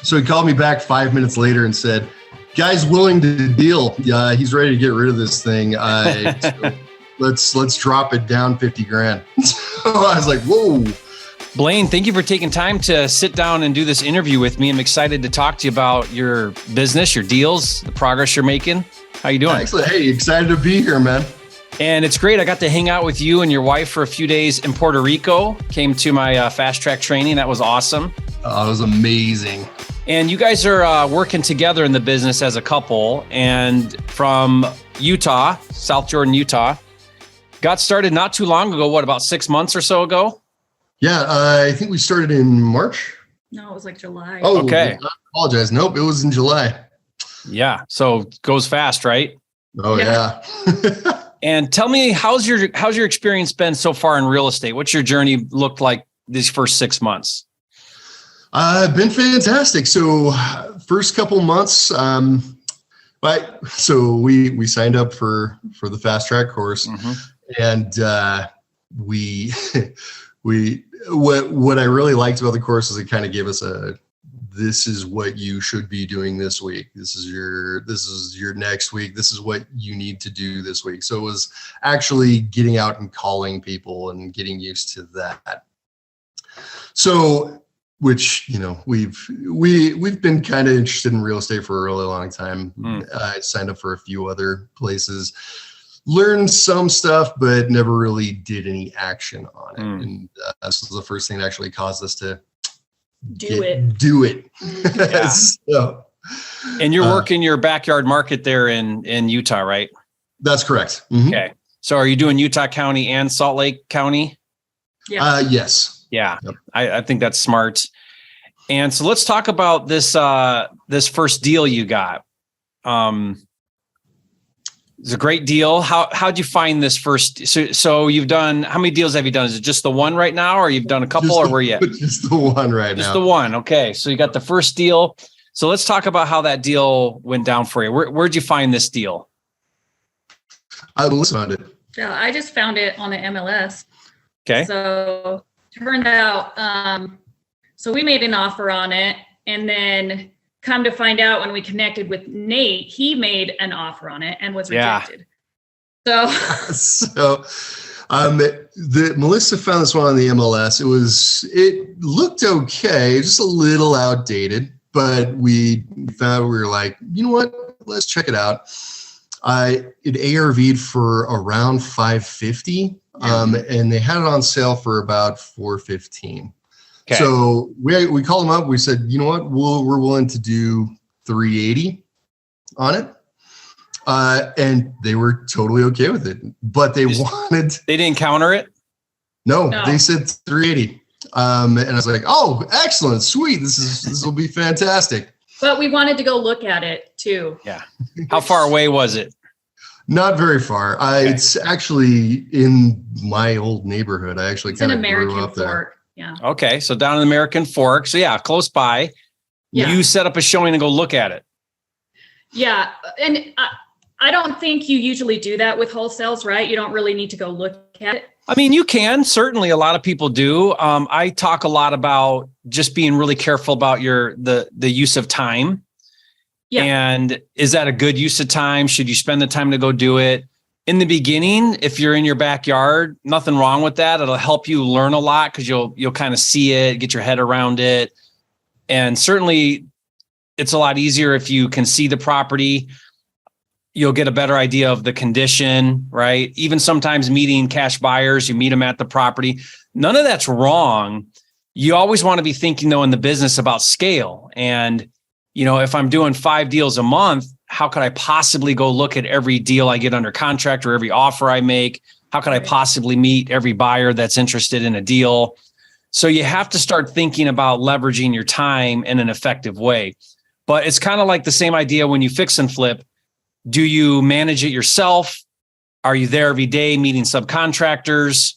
So he called me back 5 minutes later and said, "Guy's willing to deal. He's ready to get rid of this thing. So let's drop it down 50 grand." So I was like, "Whoa." Blaine, thank you for taking time to sit down and do this interview with me. I'm excited to talk to you about your business, your deals, the progress you're making. How you doing? Excellent. Hey, excited to be here, man. And it's great. I got to hang out with you and your wife for a few days in Puerto Rico. Came to my fast track training. That was awesome. It was amazing. And you guys are working together in the business as a couple, and from Utah, South Jordan, Utah. Got started not too long ago. What, about 6 months or so ago? Yeah, I think we started in March. No, it was like July. Oh, okay. I apologize. Nope, it was in July. Yeah, so it goes fast, right? Oh yeah. And tell me, how's your experience been so far in real estate? What's your journey looked like these first 6 months? Been fantastic. So first couple months, so we signed up for the fast track course, and what I really liked about the course is it kind of gave us this is what you should be doing this week. This is your next week. This is what you need to do this week. So it was actually getting out and calling people and getting used to that. So, which, we've been kind of interested in real estate for a really long time. I signed up for a few other places, learned some stuff, but never really did any action on it. And this was the first thing that actually caused us to do it. Yeah. So, and you're working your backyard market there in Utah, right? That's correct. Okay. So are you doing Utah County and Salt Lake County? Yeah. Yes. Yeah. Yep. I think that's smart. And so let's talk about this first deal you got. It's a great deal. How'd you find this first? So you've done, how many deals have you done? Is it just the one right now, or you've done a couple, or where you at? Just the one right now. Just the one. Okay. So you got the first deal. So let's talk about how that deal went down for you. Where'd you find this deal? I found it. Yeah, I just found it on the MLS. Okay. So turned out, so we made an offer on it, and then come to find out when we connected with Nate, he made an offer on it and was rejected. So Melissa found this one on the MLS. It looked okay, just a little outdated, but we were like, you know what? Let's check it out. It ARV'd for around $550, and they had it on sale for about $415. Okay. So we called them up. We said, you know what, we're willing to do $380 on it, and they were totally okay with it. But they didn't counter it. No, they said $380, and I was like, oh, excellent, sweet, this will be fantastic. But we wanted to go look at it too. Yeah. How far away was it? Not very far. Okay. It's actually in my old neighborhood. I actually kind of grew up there. Yeah. Okay. So down in American Fork. So yeah, close by. Yeah. You set up a showing and go look at it. Yeah. And I don't think you usually do that with wholesales, right? You don't really need to go look at it. I mean, you can. Certainly a lot of people do. I talk a lot about just being really careful about the use of time. Yeah. And is that a good use of time? Should you spend the time to go do it? In the beginning, if you're in your backyard, nothing wrong with that. It'll help you learn a lot because you'll kind of see it, get your head around it. And certainly it's a lot easier if you can see the property. You'll get a better idea of the condition, right? Even sometimes meeting cash buyers, you meet them at the property. None of that's wrong. You always want to be thinking, though, in the business about scale. And, if I'm doing 5 deals a month, how could I possibly go look at every deal I get under contract or every offer I make? How could I possibly meet every buyer that's interested in a deal? So you have to start thinking about leveraging your time in an effective way. But it's kind of like the same idea when you fix and flip. Do you manage it yourself? Are you there every day meeting subcontractors?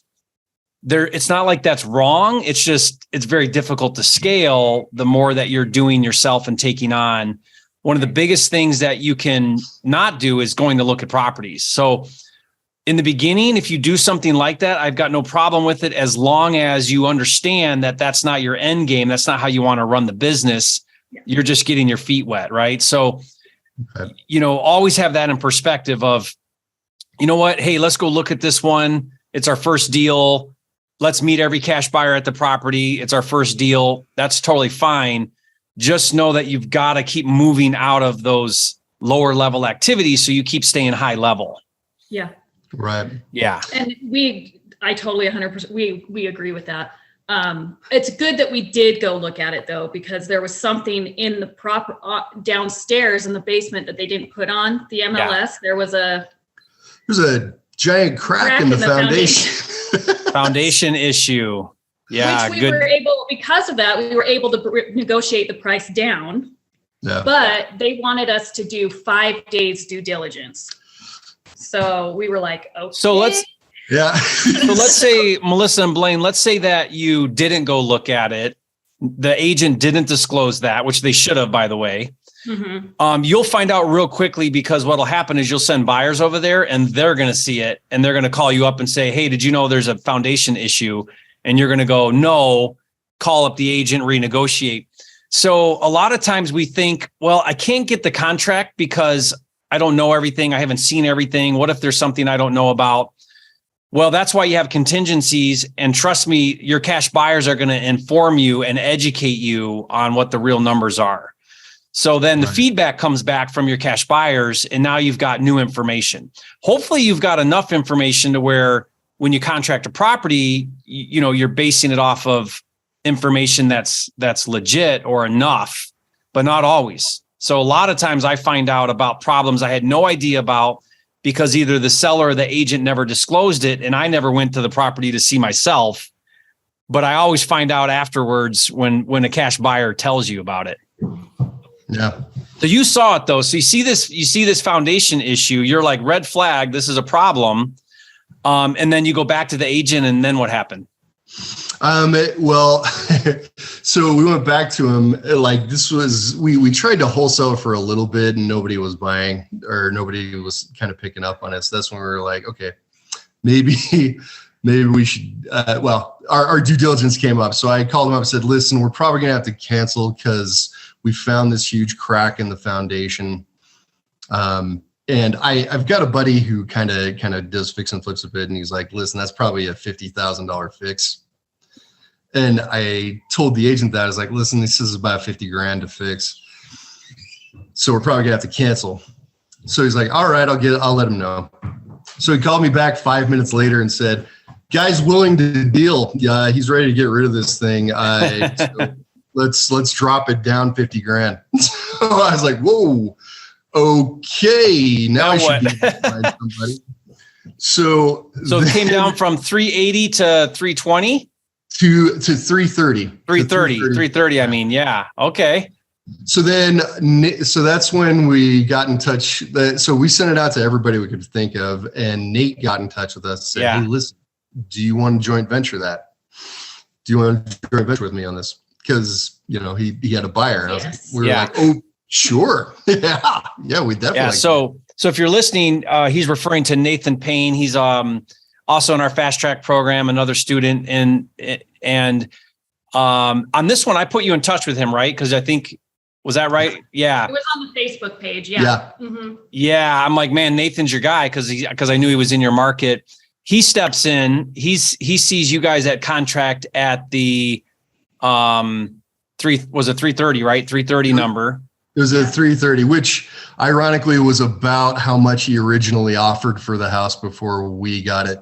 It's not like that's wrong. It's just, it's very difficult to scale the more that you're doing yourself and taking on. One of the biggest things that you can not do is going to look at properties. So in the beginning, if you do something like that, I've got no problem with it as long as you understand that that's not your end game. That's not how you want to run the business. You're just getting your feet wet, right? So, Okay. Always have that in perspective of, you know what? Hey, let's go look at this one. It's our first deal. Let's meet every cash buyer at the property. It's our first deal. That's totally fine. Just know that you've got to keep moving out of those lower level activities so you keep staying high level. Yeah. Right. Yeah. And I totally 100%, we agree with that. It's good that we did go look at it though, because there was something in the proper downstairs in the basement that they didn't put on the MLS. Yeah. There's a giant crack in the foundation. Foundation issue. Yeah. Which we were able, because of that, we were able to negotiate the price down. Yeah. But they wanted us to do 5 days due diligence. So we were like, okay. So let's say, Melissa and Blaine, let's say that you didn't go look at it. The agent didn't disclose that, which they should have, by the way. Mm-hmm. You'll find out real quickly, because what'll happen is you'll send buyers over there and they're going to see it and they're going to call you up and say, hey, did you know there's a foundation issue? And you're going to go, no, call up the agent, renegotiate. So a lot of times we think, well, I can't get the contract because I don't know everything. I haven't seen everything. What if there's something I don't know about? Well, that's why you have contingencies. And trust me, your cash buyers are going to inform you and educate you on what the real numbers are. So then the feedback comes back from your cash buyers, and now you've got new information. Hopefully you've got enough information to where when you contract a property, you're basing it off of information that's legit or enough, but not always. So a lot of times I find out about problems I had no idea about because either the seller or the agent never disclosed it and I never went to the property to see myself. But I always find out afterwards when a cash buyer tells you about it. Yeah. So you saw it though. So you see this foundation issue. You're like, red flag, this is a problem. And then you go back to the agent, and then what happened? Well, so we went back to him. Like we tried to wholesale for a little bit and nobody was buying, or nobody was kind of picking up on it. So that's when we were like, okay, maybe we should, our due diligence came up. So I called him up and said, listen, we're probably going to have to cancel because we found this huge crack in the foundation. And I've got a buddy who kind of does fix and flips a bit. And he's like, listen, that's probably a $50,000 fix. And I told the agent that I was like, listen, this is about $50,000 to fix. So we're probably gonna have to cancel. So he's like, all right, I'll let him know. So he called me back 5 minutes later and said, guy's willing to deal. Yeah, he's ready to get rid of this thing. So let's drop it down $50,000. So I was like, whoa. Okay, now I should be able to find somebody. So it came down from 380 to 320 to 330. 330. I mean, yeah. Okay. So that's when we got in touch. So we sent it out to everybody we could think of, and Nate got in touch with us. Said, hey, listen, do you want to joint venture that? Do you want to joint venture with me on this? Because he had a buyer. And I was like, we were like, oh. Sure. Yeah, we definitely. Yeah. So if you're listening, he's referring to Nathan Payne. He's also in our fast track program, another student. And on this one, I put you in touch with him, right? Because I think, was that right? Yeah. It was on the Facebook page. Yeah. Yeah. Mm-hmm. Yeah. I'm like, man, Nathan's your guy because I knew he was in your market. He steps in. He sees you guys at contract at the 330, right? 330 number. It was a 330, which ironically was about how much he originally offered for the house before we got it.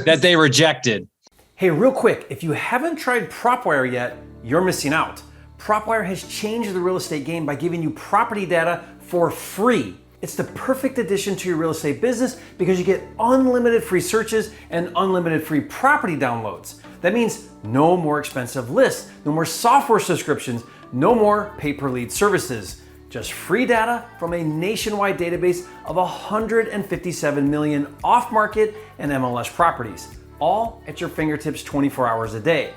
That they rejected. Hey, real quick, if you haven't tried PropWire yet, you're missing out. PropWire has changed the real estate game by giving you property data for free. It's the perfect addition to your real estate business because you get unlimited free searches and unlimited free property downloads. That means no more expensive lists, no more software subscriptions, no more pay-per-lead services, just free data from a nationwide database of 157 million off-market and MLS properties, all at your fingertips 24 hours a day.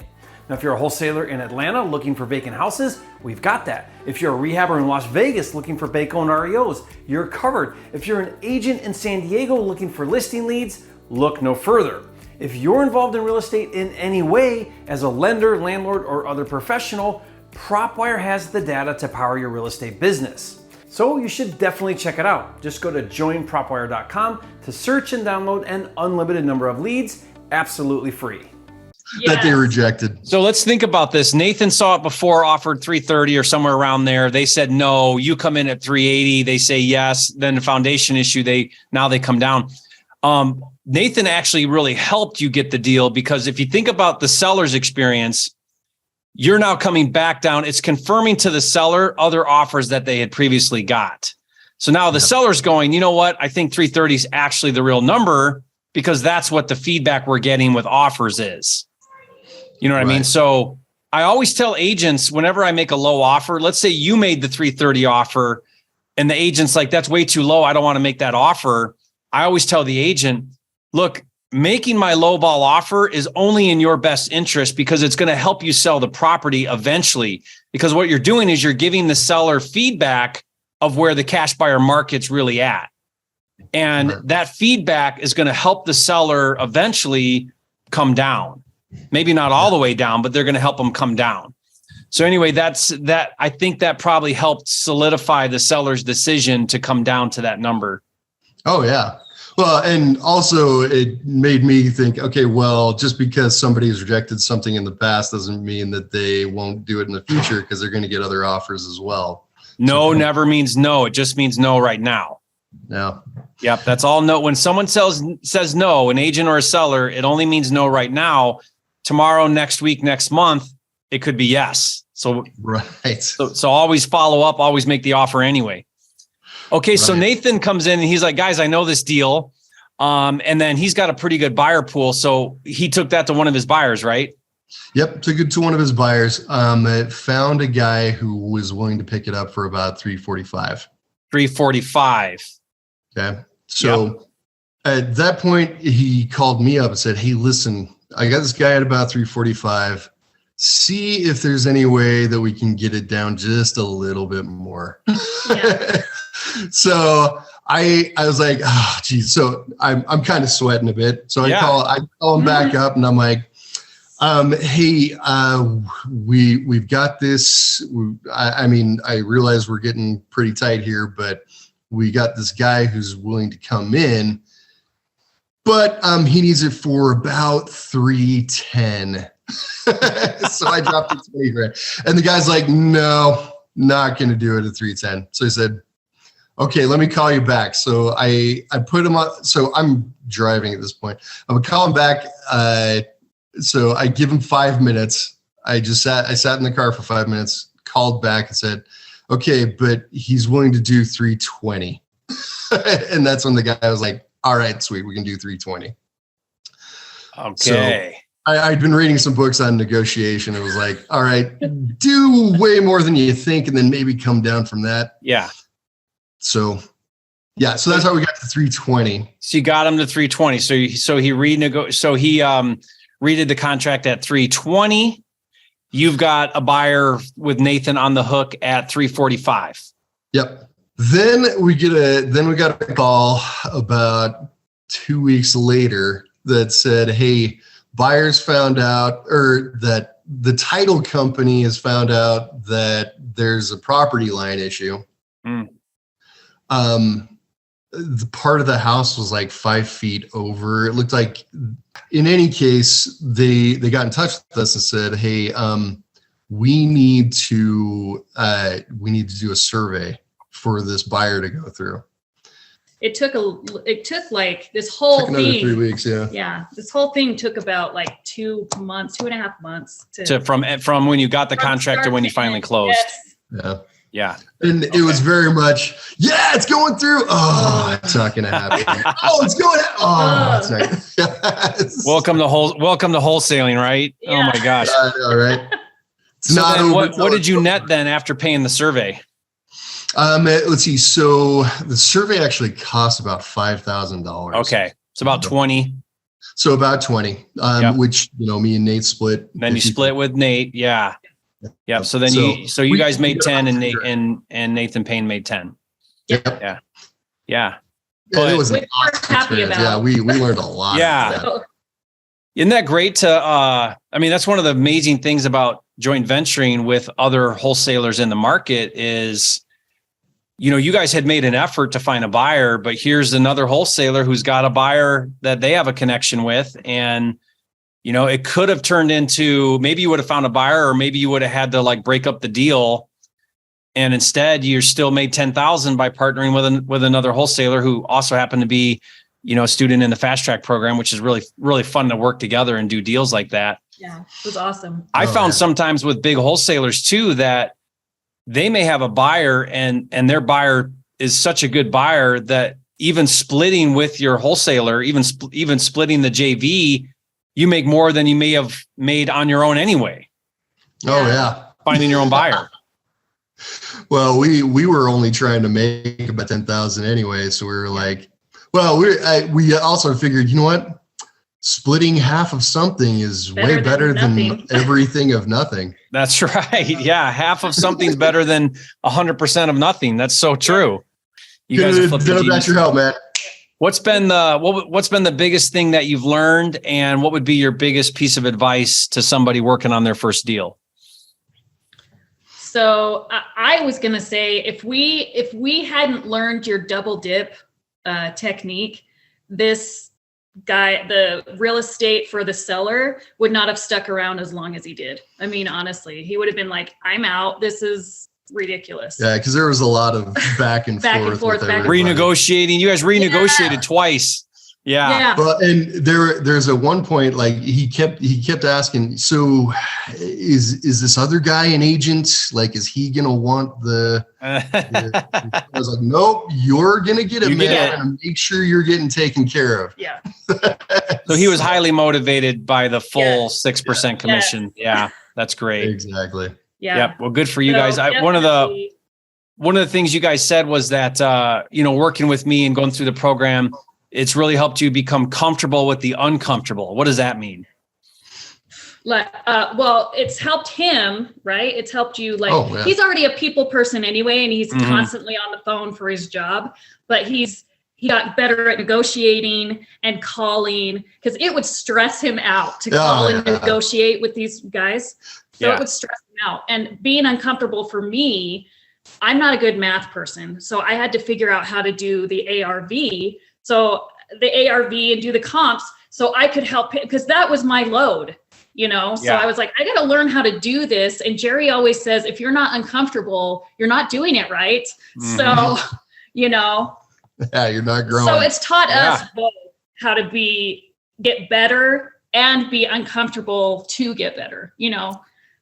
Now, if you're a wholesaler in Atlanta looking for vacant houses, we've got that. If you're a rehabber in Las Vegas looking for bank-owned REOs, you're covered. If you're an agent in San Diego looking for listing leads, look no further. If you're involved in real estate in any way as a lender, landlord, or other professional, PropWire has the data to power your real estate business. So you should definitely check it out. Just go to joinpropwire.com to search and download an unlimited number of leads, absolutely free. That they rejected. So let's think about this. Nathan saw it before, offered 330 or somewhere around there. They said no. You come in at 380. They say yes. Then the foundation issue, they come down. Nathan actually really helped you get the deal, because if you think about the seller's experience, you're now coming back down. It's confirming to the seller other offers that they had previously got. So now the seller's going, you know what? I think 330 is actually the real number, because that's what the feedback we're getting with offers is. You know what I mean? So I always tell agents, whenever I make a low offer, let's say you made the 330 offer and the agent's like, that's way too low, I don't want to make that offer. I always tell the agent, look, making my lowball offer is only in your best interest, because it's going to help you sell the property eventually. Because what you're doing is you're giving the seller feedback of where the cash buyer market's really at. And that feedback is going to help the seller eventually come down. Maybe not all the way down, but they're going to help them come down. So anyway, I think that probably helped solidify the seller's decision to come down to that number. Oh, yeah. Well, and also it made me think, okay, well, just because somebody has rejected something in the past doesn't mean that they won't do it in the future, because they're going to get other offers as well. No never means no. It just means no right now. Yeah. Yep. That's all no. When someone says no, an agent or a seller, it only means no right now. Tomorrow, next week, next month, it could be yes. So, so always follow up, always make the offer anyway. Okay. So Nathan comes in and he's like, guys, I know this deal. And then he's got a pretty good buyer pool. So he took that to one of his buyers, right? Yep. Took it to one of his buyers. Found a guy who was willing to pick it up for about 345. 345. Okay. So at that point, he called me up and said, hey, listen, I got this guy at about 345. See if there's any way that we can get it down just a little bit more. Yeah. So I was like, oh, geez. So I'm kind of sweating a bit. So I call him back up and I'm like, hey, we've got this. I mean, I realize we're getting pretty tight here, but we got this guy who's willing to come in, but he needs it for about 310. So I dropped it 20 grand. And the guy's like, no, not going to do it at 310. So I said, okay, let me call you back. So I put him on. So I'm driving at this point. I'm going to call him back. So I give him 5 minutes. I sat in the car for 5 minutes, called back and said, okay, but he's willing to do 320. And that's when the guy was like, all right, sweet, we can do 320. Okay. So I'd been reading some books on negotiation. It was like, all right, do way more than you think, and then maybe come down from that. Yeah. So that's how we got to 320. So you got him to 320. So he redid the contract at 320. You've got a buyer with Nathan on the hook at 345. Yep. Then we got a call about 2 weeks later that said, hey, buyers found out, or that the title company has found out that there's a property line issue. The part of the house was like 5 feet over. It looked like, in any case, they got in touch with us and said, hey, we need to do a survey for this buyer to go through. It took like this whole thing. Another 3 weeks, yeah. Yeah, this whole thing took about like 2 months, 2.5 months from when you got the contract to when you finally closed. Yes. Yeah. Yeah. And it was very much, it's going through. Oh, it's not going to happen. Oh, it's going. Oh, it's not. Welcome to wholesaling, right? Yeah. Oh my gosh. All right. So then what did you net then after paying the survey? Let's see. So the survey actually cost about $5,000. Okay. It's about 20. So about 20, which, me and Nate split. Then you split with Nate. Yeah. Yeah. So then you guys made 10 and Nathan Payne made 10. Yep. Yeah. Yeah. But it was an awesome experience. Yeah. We learned a lot. Yeah. Isn't that great that's one of the amazing things about joint venturing with other wholesalers in the market is, you guys had made an effort to find a buyer, but here's another wholesaler who's got a buyer that they have a connection with. And, it could have turned into, maybe you would have found a buyer, or maybe you would have had to like break up the deal. And instead you still made 10,000 by partnering with another wholesaler who also happened to be, a student in the fast track program, which is really, really fun to work together and do deals like that. Yeah, it was awesome. I found sometimes with big wholesalers too, that they may have a buyer and their buyer is such a good buyer that even splitting with your wholesaler, even splitting the JV, you make more than you may have made on your own anyway. Oh yeah. Finding your own buyer. Well, we were only trying to make about 10,000 anyway. So we were like, well, we also figured, you know what? Splitting half of something is way better than everything of nothing. That's right. Yeah. Half of something's better than 100% of nothing. That's so true. You guys are flipping. That's your help, man. What's been the biggest thing that you've learned, and what would be your biggest piece of advice to somebody working on their first deal? So I was going to say, if we hadn't learned your double dip technique, this guy, the real estate for the seller, would not have stuck around as long as he did. I mean, honestly, he would have been like, I'm out. This is ridiculous. Yeah, because there was a lot of back and forth. Renegotiating. You guys renegotiated twice. Yeah. Well, and there's a one point, like he kept asking, so is this other guy an agent? Like, is he gonna want the I was like, nope, you're gonna get it, man, and make sure you're getting taken care of. Yeah. So he was highly motivated by the full 6% commission. Yeah, that's great. Exactly. Yeah. Yep. Well, good for you guys. One of the things you guys said was that working with me and going through the program, it's really helped you become comfortable with the uncomfortable. What does that mean? Well, it's helped him, right? It's helped you. He's already a people person anyway, and he's constantly on the phone for his job, but he got better at negotiating and calling, because it would stress him out to call and negotiate with these guys. So it would stress him out. And being uncomfortable for me, I'm not a good math person. So I had to figure out how to do the ARV. So the ARV and do the comps so I could help him, because that was my load, So I was like, I got to learn how to do this. And Jerry always says, if you're not uncomfortable, you're not doing it right. So, Yeah, you're not growing. So it's taught us both how to get better and be uncomfortable to get better,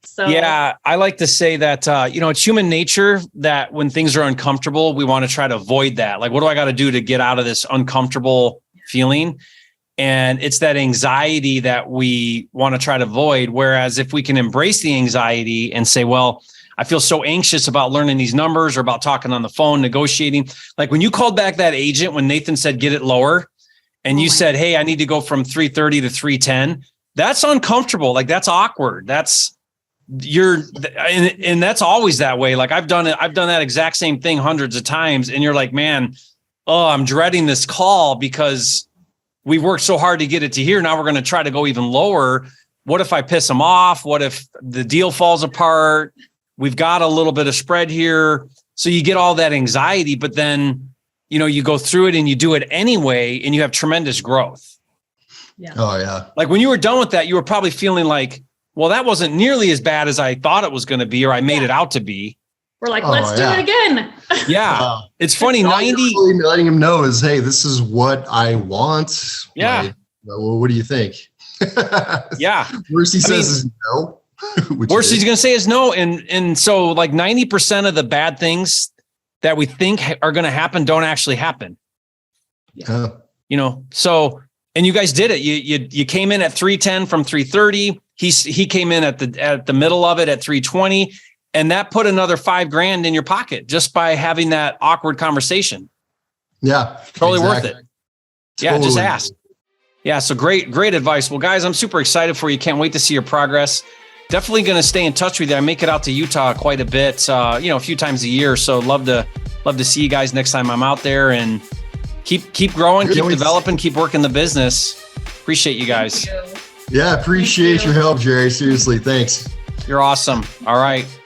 So yeah, I like to say that, it's human nature that when things are uncomfortable, we want to try to avoid that. Like, what do I got to do to get out of this uncomfortable feeling? And it's that anxiety that we want to try to avoid. Whereas if we can embrace the anxiety and say, well, I feel so anxious about learning these numbers or about talking on the phone, negotiating. Like when you called back that agent, when Nathan said, get it lower, and you said, hey, I need to go from 330 to 310. That's uncomfortable. Like that's awkward. And that's always that way. Like I've done that exact same thing hundreds of times. And you're like, man, I'm dreading this call because we worked so hard to get it to here. Now we're going to try to go even lower. What if I piss them off? What if the deal falls apart? We've got a little bit of spread here. So you get all that anxiety, but then, you go through it and you do it anyway, and you have tremendous growth. Yeah. Oh yeah. Like when you were done with that, you were probably feeling like, well, that wasn't nearly as bad as I thought it was going to be, or I made it out to be. We're like, let's do it again. Yeah. It's funny. Really letting him know is, hey, this is what I want. Yeah. Well, what do you think? Yeah. Worst he says is no. Worst he's going to say is no. And so like 90% of the bad things that we think are going to happen don't actually happen. Yeah. So, and you guys did it. You came in at 310 from 330. He came in at the middle of it at 320, and that put another $5,000 in your pocket just by having that awkward conversation. Yeah. Totally worth it. Yeah. Totally. Just ask. Yeah. So great advice. Well, guys, I'm super excited for you. Can't wait to see your progress. Definitely going to stay in touch with you. I make it out to Utah quite a bit, a few times a year. So love to see you guys next time I'm out there, and keep growing, keep developing, keep working the business. Appreciate you guys. Yeah, appreciate your help, Jerry. Seriously, thanks. You're awesome. All right.